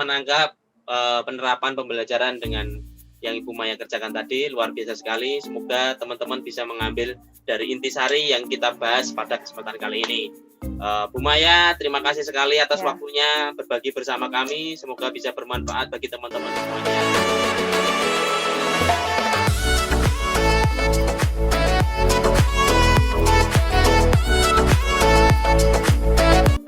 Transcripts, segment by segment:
menangkap penerapan pembelajaran dengan yang Ibu Maya kerjakan tadi luar biasa sekali. Semoga teman-teman bisa mengambil dari intisari yang kita bahas pada kesempatan kali ini. Bu Maya, terima kasih sekali atas waktunya berbagi bersama kami. Semoga bisa bermanfaat bagi teman-teman semuanya.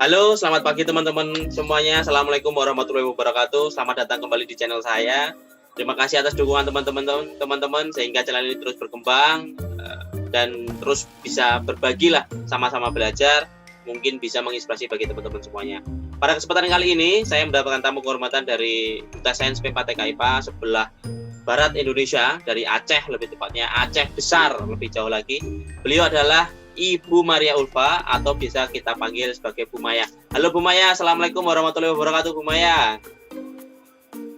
Halo, selamat pagi teman-teman semuanya. Assalamualaikum warahmatullahi wabarakatuh. Selamat datang kembali di channel saya. Terima kasih atas dukungan teman-teman sehingga channel ini terus berkembang dan terus bisa berbagi lah, sama-sama belajar, mungkin bisa menginspirasi bagi teman-teman semuanya. Pada kesempatan kali ini saya mendapatkan tamu kehormatan dari Duta Sains PPATK IPA sebelah Barat Indonesia, dari Aceh lebih tepatnya, Aceh Besar lebih jauh lagi. Beliau adalah Ibu Maria Ulfa atau bisa kita panggil sebagai Bu Maya. Halo Bu Maya, Assalamualaikum warahmatullahi wabarakatuh Bu Maya.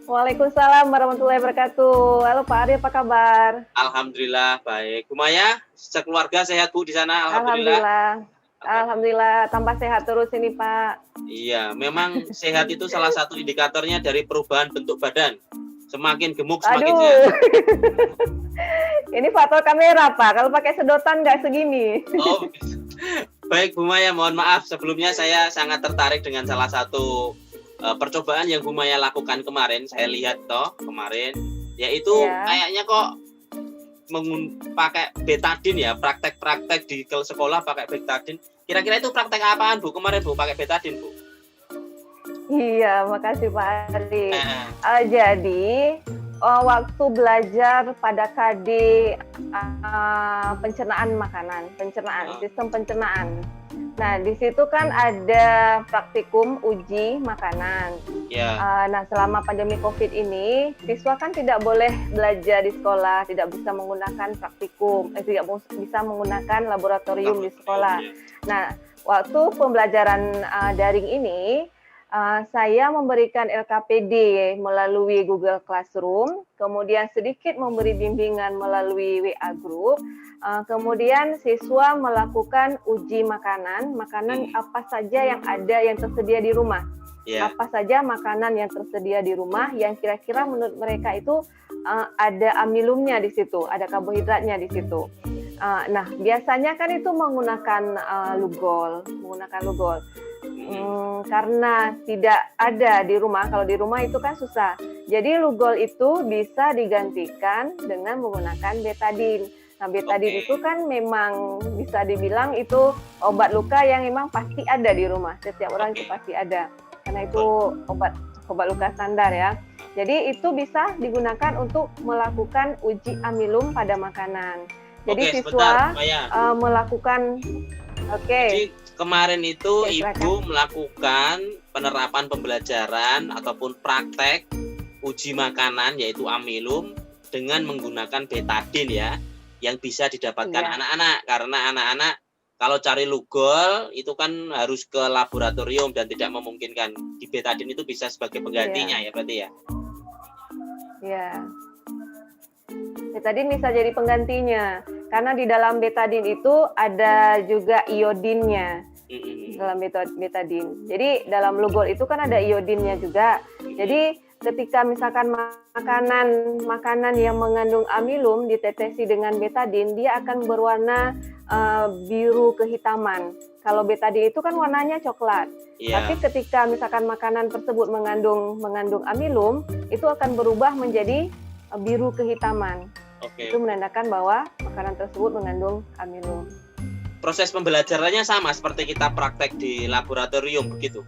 Waalaikumsalam warahmatullahi wabarakatuh. Halo Pak Ari, apa kabar? Alhamdulillah baik. Bu Maya, sekeluarga sehat Bu di sana? Alhamdulillah, tambah sehat terus ini Pak. Iya, memang sehat itu salah satu indikatornya dari perubahan bentuk badan. Semakin gemuk semakin sehat. Ini faktor kamera Pak, kalau pakai sedotan nggak segini. Oh, baik Bu Maya, mohon maaf sebelumnya saya sangat tertarik dengan salah satu percobaan yang Bu Maya lakukan kemarin. Saya lihat kemarin, yaitu kayaknya kok pakai betadine ya, praktek-praktek di sekolah pakai betadine. Kira-kira itu praktek apaan Bu kemarin Bu pakai betadine Bu? Iya, makasih Pak Ari. Jadi waktu belajar pada KD pencernaan makanan, sistem pencernaan. Nah, di situ kan ada praktikum uji makanan. Nah, selama pandemi COVID ini, siswa kan tidak boleh belajar di sekolah, tidak bisa menggunakan praktikum, tidak bisa menggunakan laboratorium di sekolah. Nah, waktu pembelajaran daring ini, saya memberikan LKPD melalui Google Classroom, kemudian sedikit memberi bimbingan melalui WA Group, kemudian siswa melakukan uji makanan apa saja yang ada yang tersedia di rumah. Apa saja makanan yang tersedia di rumah yang kira-kira menurut mereka itu ada amilumnya di situ, ada karbohidratnya di situ. Nah, biasanya kan itu menggunakan lugol. Karena tidak ada di rumah, kalau di rumah itu kan susah. Jadi lugol itu bisa digantikan dengan menggunakan betadine. Nah, betadine itu kan memang bisa dibilang itu obat luka yang memang pasti ada di rumah. Setiap orang itu pasti ada. Karena itu obat luka standar ya. Jadi itu bisa digunakan untuk melakukan uji amilum pada makanan. Jadi siswa melakukan Jadi kemarin itu Ibu melakukan penerapan pembelajaran ataupun praktek uji makanan yaitu amilum dengan menggunakan betadine ya, yang bisa didapatkan anak-anak, karena anak-anak kalau cari lugol itu kan harus ke laboratorium dan tidak memungkinkan. Di betadine itu bisa sebagai penggantinya ya berarti ya? Iya. Betadine bisa jadi penggantinya. Karena di dalam betadine itu ada juga iodinnya dalam betadine. Jadi dalam lugol itu kan ada iodinnya juga. Jadi ketika misalkan makanan yang mengandung amilum ditetesi dengan betadine, dia akan berwarna biru kehitaman. Kalau betadine itu kan warnanya coklat. Tapi ketika misalkan makanan tersebut mengandung amilum, itu akan berubah menjadi biru kehitaman. Itu menandakan bahwa makanan tersebut mengandung amilum. Proses pembelajarannya sama seperti kita praktek di laboratorium begitu?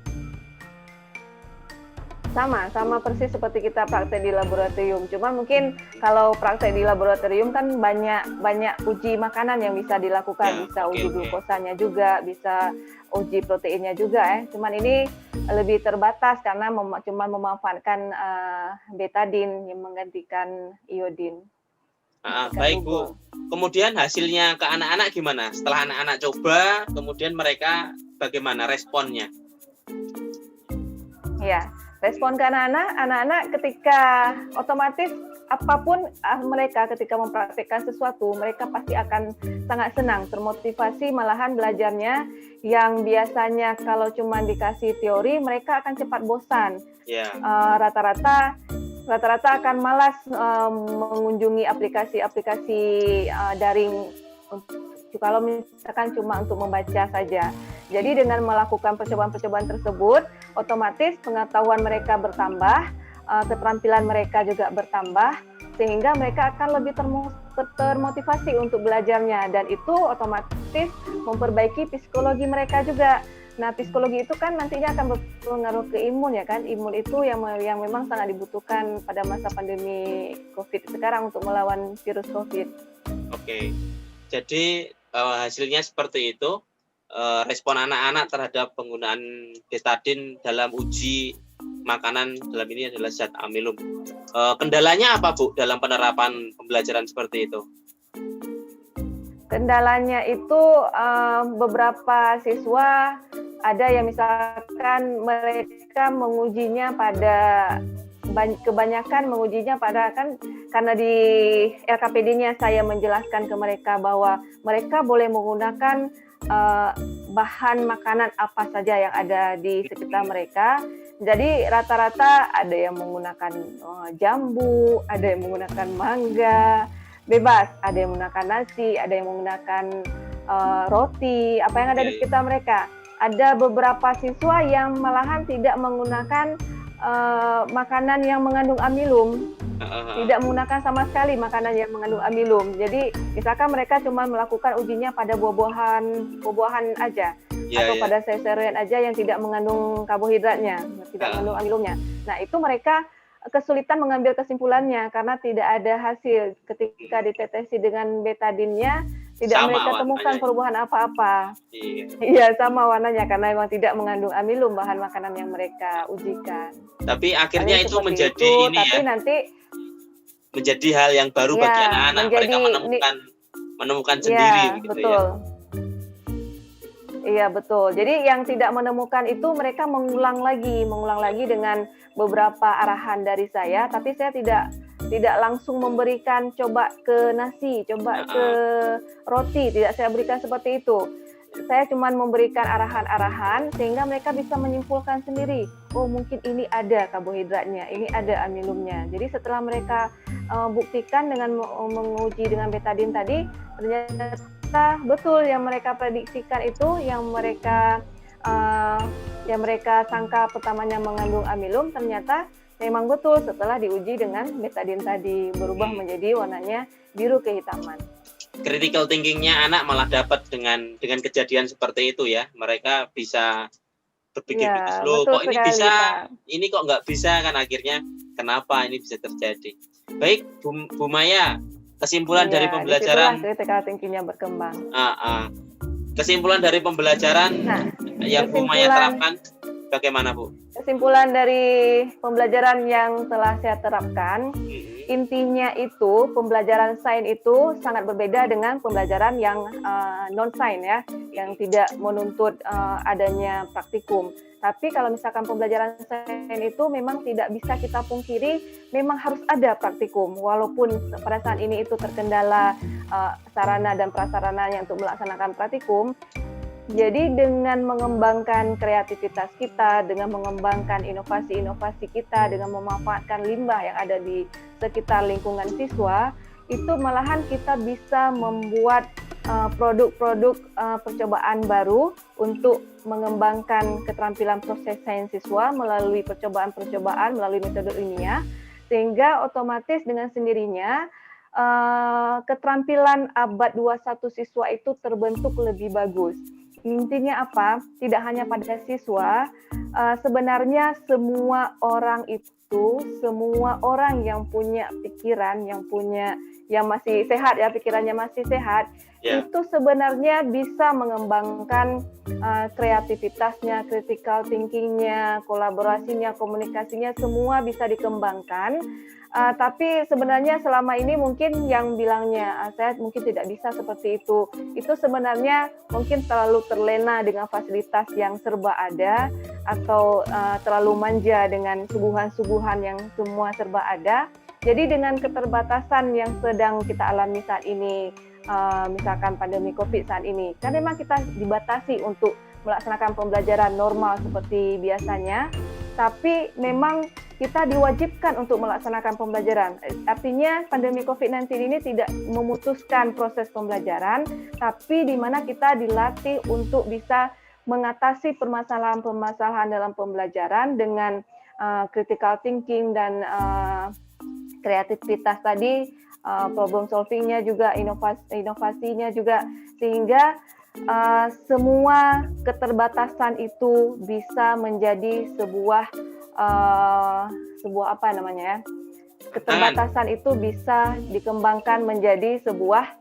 Sama persis seperti kita praktek di laboratorium. Cuma mungkin kalau praktek di laboratorium kan banyak uji makanan yang bisa dilakukan. Bisa uji glukosanya juga, bisa uji proteinnya juga. Cuman ini lebih terbatas karena cuma memanfaatkan betadine yang menggantikan iodin. Baik Bu, kemudian hasilnya ke anak-anak gimana? Setelah anak-anak coba, kemudian mereka bagaimana responnya? Ya, respon ke anak-anak ketika otomatis apapun mereka ketika mempraktikkan sesuatu, mereka pasti akan sangat senang, termotivasi, malahan belajarnya yang biasanya kalau cuma dikasih teori, mereka akan cepat bosan. Rata-rata akan malas mengunjungi aplikasi-aplikasi daring kalau misalkan cuma untuk membaca saja. Jadi dengan melakukan percobaan-percobaan tersebut, otomatis pengetahuan mereka bertambah, keterampilan mereka juga bertambah, sehingga mereka akan lebih termotivasi untuk belajarnya, dan itu otomatis memperbaiki psikologi mereka juga. Nah, psikologi itu kan nantinya akan berpengaruh ke imun ya kan. Imun itu yang memang sangat dibutuhkan pada masa pandemi COVID sekarang untuk melawan virus COVID. Oke. Jadi hasilnya seperti itu. Respon anak-anak terhadap penggunaan betadine dalam uji makanan dalam ini adalah zat amilum. Kendalanya apa, Bu, dalam penerapan pembelajaran seperti itu? Kendalanya itu beberapa siswa ada yang misalkan mereka mengujinya kebanyakan mengujinya pada kan karena di LKPD-nya saya menjelaskan ke mereka bahwa mereka boleh menggunakan bahan makanan apa saja yang ada di sekitar mereka. Jadi rata-rata ada yang menggunakan jambu, ada yang menggunakan mangga, bebas, ada yang menggunakan nasi, ada yang menggunakan roti, apa yang ada di sekitar mereka. Ada beberapa siswa yang malahan tidak menggunakan makanan yang mengandung amilum, tidak menggunakan sama sekali makanan yang mengandung amilum. Jadi misalkan mereka cuma melakukan ujinya pada buah-buahan aja, atau pada sayur-sayuran aja yang tidak mengandung karbohidratnya, tidak mengandung amilumnya. Nah, itu mereka kesulitan mengambil kesimpulannya karena tidak ada hasil ketika diteteksi dengan betadinnya, tidak sama mereka temukan perubahan apa-apa. Iya, sama warnanya karena memang tidak mengandung amilum bahan makanan yang mereka ujikan. Tapi akhirnya itu menjadi nanti menjadi hal yang baru bagi anak-anak. Mereka menemukan sendiri. Betul. Iya, betul. Jadi yang tidak menemukan itu mereka mengulang lagi dengan beberapa arahan dari saya, tapi saya tidak langsung memberikan coba ke nasi, coba ke roti, tidak saya berikan seperti itu. Saya cuma memberikan arahan-arahan sehingga mereka bisa menyimpulkan sendiri, oh mungkin ini ada karbohidratnya, ini ada amilumnya. Jadi setelah mereka buktikan dengan menguji dengan betadine tadi, ternyata betul yang mereka prediksikan itu, yang mereka sangka pertamanya mengandung amilum, ternyata memang betul setelah diuji dengan betadine tadi berubah menjadi warnanya biru kehitaman. Critical thinking-nya anak malah dapat dengan kejadian seperti itu ya. Mereka bisa berpikir loh kok ini bisa, ini kok nggak bisa, kan akhirnya kenapa ini bisa terjadi. Baik, Bu Maya, kesimpulan dari pembelajaran critical thinking-nya berkembang. Kesimpulan dari pembelajaran yang Bu Maya terapkan bagaimana, Bu? Kesimpulan dari pembelajaran yang telah saya terapkan, intinya itu pembelajaran sains itu sangat berbeda dengan pembelajaran yang non-sains ya, yang tidak menuntut adanya praktikum. Tapi kalau misalkan pembelajaran sains itu memang tidak bisa kita pungkiri, memang harus ada praktikum. Walaupun pada saat ini itu terkendala sarana dan prasarananya untuk melaksanakan praktikum. Jadi dengan mengembangkan kreativitas kita, dengan mengembangkan inovasi-inovasi kita, dengan memanfaatkan limbah yang ada di sekitar lingkungan siswa, itu malahan kita bisa membuat produk-produk percobaan baru untuk mengembangkan keterampilan proses sains siswa melalui percobaan-percobaan, melalui metode ilmiah, sehingga otomatis dengan sendirinya keterampilan abad 21 siswa itu terbentuk lebih bagus. Intinya apa? Tidak hanya pada siswa, sebenarnya semua orang itu, semua orang yang punya pikiran, yang masih sehat ya, pikirannya masih sehat, itu sebenarnya bisa mengembangkan kreativitasnya, critical thinking-nya, kolaborasinya, komunikasinya, semua bisa dikembangkan. Tapi sebenarnya selama ini mungkin yang bilangnya saya mungkin tidak bisa seperti itu sebenarnya mungkin terlalu terlena dengan fasilitas yang serba ada, atau terlalu manja dengan suguhan-suguhan yang semua serba ada. Jadi dengan keterbatasan yang sedang kita alami saat ini, misalkan pandemi COVID saat ini, kan memang kita dibatasi untuk melaksanakan pembelajaran normal seperti biasanya, tapi memang kita diwajibkan untuk melaksanakan pembelajaran. Artinya pandemi COVID-19 ini tidak memutuskan proses pembelajaran, tapi di mana kita dilatih untuk bisa mengatasi permasalahan-permasalahan dalam pembelajaran dengan critical thinking dan kreativitas tadi, problem solvingnya juga, inovasinya juga, sehingga semua keterbatasan itu bisa menjadi sebuah apa namanya ya, keterbatasan itu bisa dikembangkan menjadi sebuah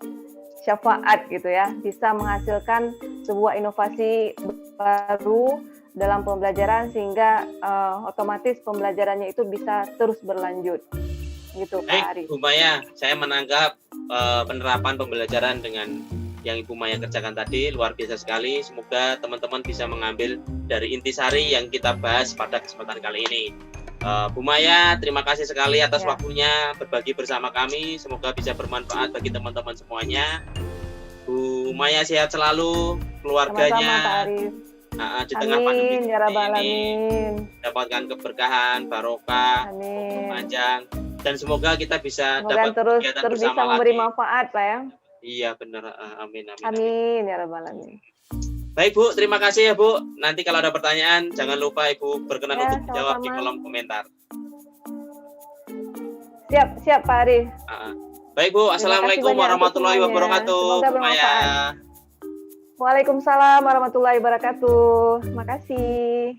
syafaat gitu ya, bisa menghasilkan sebuah inovasi baru dalam pembelajaran sehingga otomatis pembelajarannya itu bisa terus berlanjut gitu Pak Ari. Bu Maya, saya menangkap penerapan pembelajaran dengan yang Ibu Maya kerjakan tadi luar biasa sekali. Semoga teman-teman bisa mengambil dari intisari yang kita bahas pada kesempatan kali ini. Bu Maya, terima kasih sekali atas waktunya berbagi bersama kami. Semoga bisa bermanfaat bagi teman-teman semuanya. Bu Maya sehat selalu, keluarganya. Di tengah pandemi ini dapatkan keberkahan, barokah, panjang, dan semoga kita bisa dapat kegiatan terus bersama bisa memberi lagi. Manfaat Pak ya. Iya benar, amin. Amin ya rabbal alamin. Baik Bu, terima kasih ya Bu. Nanti kalau ada pertanyaan jangan lupa Ibu berkenan untuk menjawab di kolom komentar. Siap Pak Ari. Baik Bu, assalamualaikum warahmatullahi wabarakatuh. Semoga bermanfaat. Waalaikumsalam warahmatullahi wabarakatuh. Terima kasih.